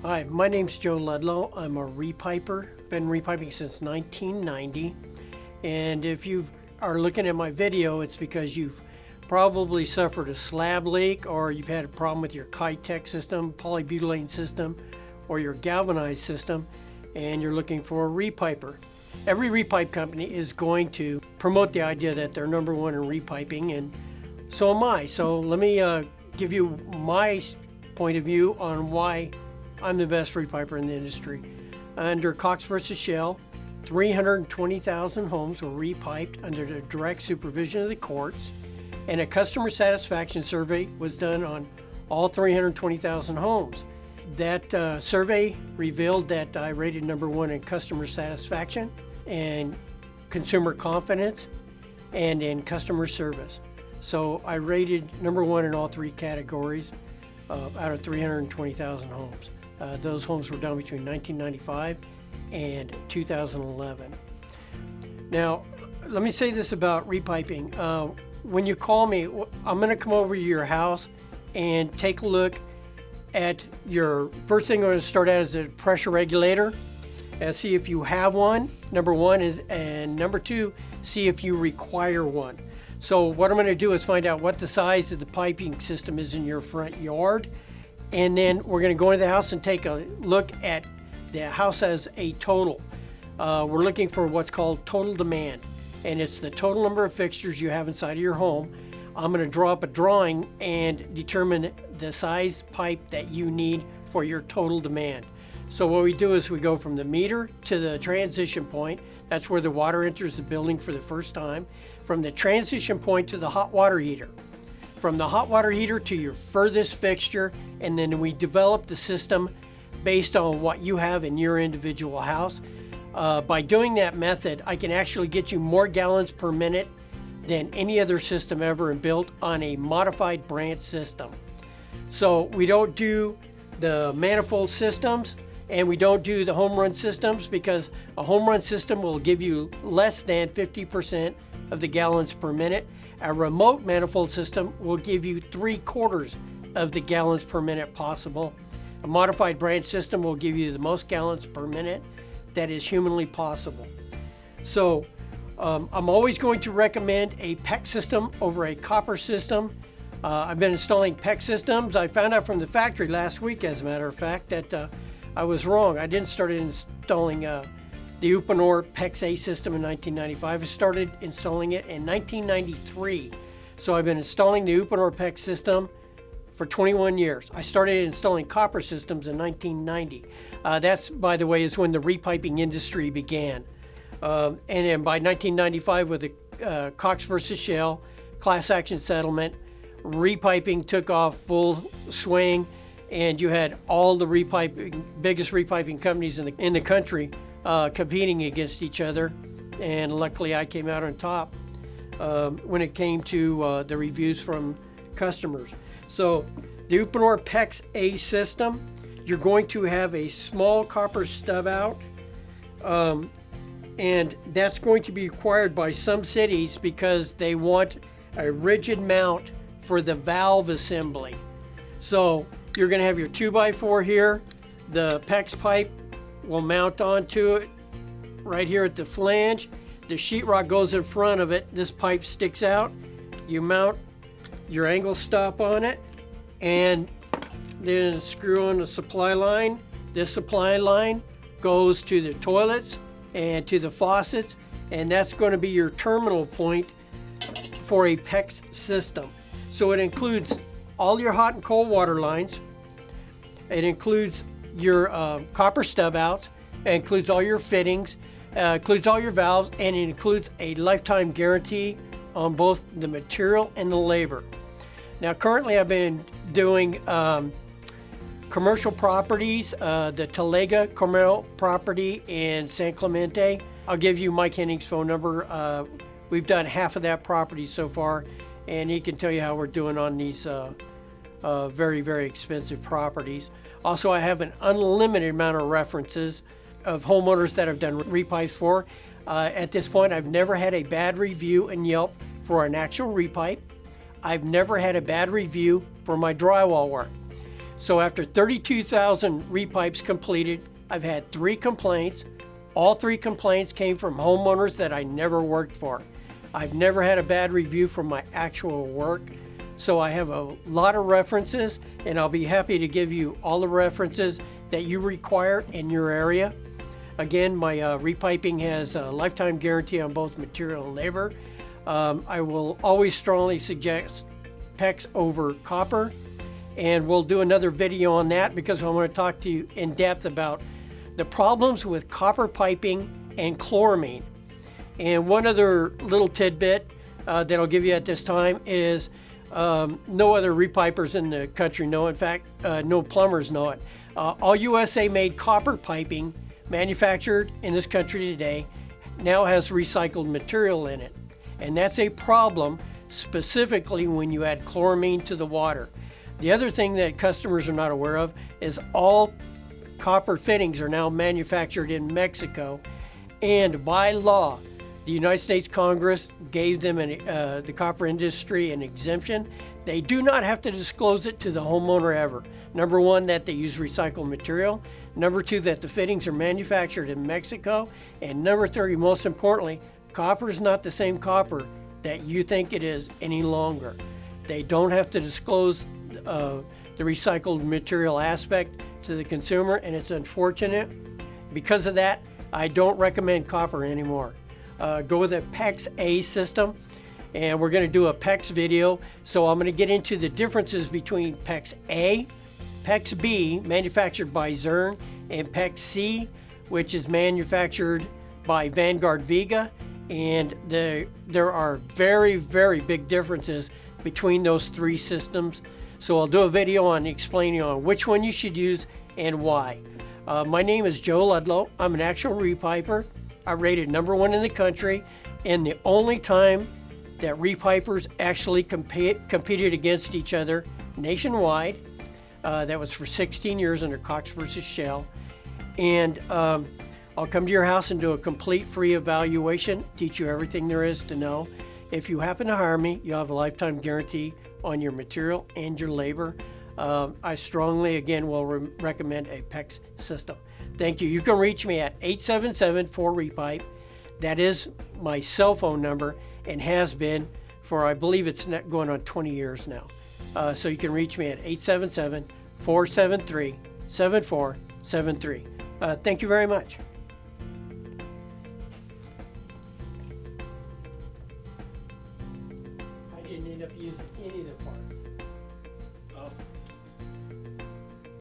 Hi, my name's Joe Ludlow. I'm a repiper. Been repiping since 1990. And if you are looking at my video, it's because you've probably suffered a slab leak, or you've had a problem with your Kitech system, polybutylene system, or your galvanized system, and you're looking for a repiper. Every repipe company is going to promote the idea that they're number one in repiping, and so am I. So let me give you my point of view on why I'm the best repiper in the industry. Under Cox versus Shell, 320,000 homes were repiped under the direct supervision of the courts, and a customer satisfaction survey was done on all 320,000 homes. That survey revealed that I rated number one in customer satisfaction and consumer confidence and in customer service. So I rated number one in all three categories out of 320,000 homes. Those homes were done between 1995 and 2011. Now, let me say this about repiping. When you call me, I'm going to come over to your house and take a look at your, first thing I'm going to start at is a pressure regulator and see if you have one, number one, and number two, see if you require one. So what I'm going to do is find out what the size of the piping system is in your front yard, and then we're going to go into the house and take a look at the house as a total. We're looking for what's called total demand, and it's the total number of fixtures you have inside of your home. I'm going to draw up a drawing and determine the size pipe that you need for your total demand. So what we do is we go from the meter to the transition point. That's where the water enters the building for the first time. From the transition point to the hot water heater. From the hot water heater to your furthest fixture, and then we develop the system based on what you have in your individual house. By doing that method, I can actually get you more gallons per minute than any other system ever built on a modified branch system. So we don't do the manifold systems and we don't do the home run systems, because a home run system will give you less than 50% of the gallons per minute. A remote manifold system will give you 3/4 of the gallons per minute possible. A modified branch system will give you the most gallons per minute that is humanly possible. So I'm always going to recommend a PEX system over a copper system. I've been installing PEX systems. I found out from the factory last week, as a matter of fact, that I was wrong. I didn't start installing the Uponor Pex A system in 1995. I started installing it in 1993. So I've been installing the Uponor Pex system for 21 years. I started installing copper systems in 1990. That's, by the way, is when the repiping industry began. And then by 1995, with the Cox versus Shell class action settlement, repiping took off full swing, and you had all the biggest repiping companies in the country competing against each other. And luckily, I came out on top when it came to the reviews from customers. So the Uponor Pex A system, you're going to have a small copper stub out. And that's going to be required by some cities because they want a rigid mount for the valve assembly. So you're going to have your 2x4 here. The PEX pipe will mount onto it right here at the flange. The sheetrock goes in front of it. This pipe sticks out. You mount your angle stop on it, and then screw on the supply line. This supply line goes to the toilets and to the faucets, and that's going to be your terminal point for a PEX system. So it includes all your hot and cold water lines. It includes your copper stub outs. It includes all your fittings. Includes all your valves, and it includes a lifetime guarantee on both the material and the labor. Now, currently I've been doing commercial properties, the Talega Carmel property in San Clemente. I'll give you Mike Henning's phone number. We've done half of that property so far, and he can tell you how we're doing on these very, very expensive properties. Also, I have an unlimited amount of references of homeowners that I've done repipes for. At this point, I've never had a bad review in Yelp for an actual repipe. I've never had a bad review for my drywall work. So after 32,000 repipes completed, I've had 3 complaints. All 3 complaints came from homeowners that I never worked for. I've never had a bad review from my actual work. So I have a lot of references, and I'll be happy to give you all the references that you require in your area. Again, my repiping has a lifetime guarantee on both material and labor. I will always strongly suggest PEX over copper, and we'll do another video on that because I want to talk to you in depth about the problems with copper piping and chloramine. And one other little tidbit that I'll give you at this time is no other repipers in the country know. In fact, no plumbers know it. All USA made copper piping manufactured in this country today now has recycled material in it. And that's a problem specifically when you add chloramine to the water. The other thing that customers are not aware of is all copper fittings are now manufactured in Mexico, and by law, the United States Congress gave them the copper industry an exemption. They do not have to disclose it to the homeowner ever. Number one, that they use recycled material. Number two, that the fittings are manufactured in Mexico. And number three, most importantly, copper is not the same copper that you think it is any longer. They don't have to disclose the recycled material aspect to the consumer, and it's unfortunate. Because of that, I don't recommend copper anymore. Go with a Pex A system, and we're going to do a Pex video. So I'm going to get into the differences between Pex A, Pex B, manufactured by Zurn, and Pex C, which is manufactured by Vanguard Vega. And there are very, very big differences between those 3 systems. So I'll do a video on explaining on which one you should use and why. My name is Joe Ludlow. I'm an actual repiper. I rated #1 in the country, and the only time that repipers actually competed against each other nationwide. That was for 16 years under Cox versus Shell. And I'll come to your house and do a complete free evaluation, teach you everything there is to know. If you happen to hire me, you'll have a lifetime guarantee on your material and your labor. I strongly, again, will recommend a PEX system. Thank you. You can reach me at 877-4REPIPE. That is my cell phone number and has been for, I believe it's going on 20 years now. So you can reach me at 877-473-7473. Thank you very much.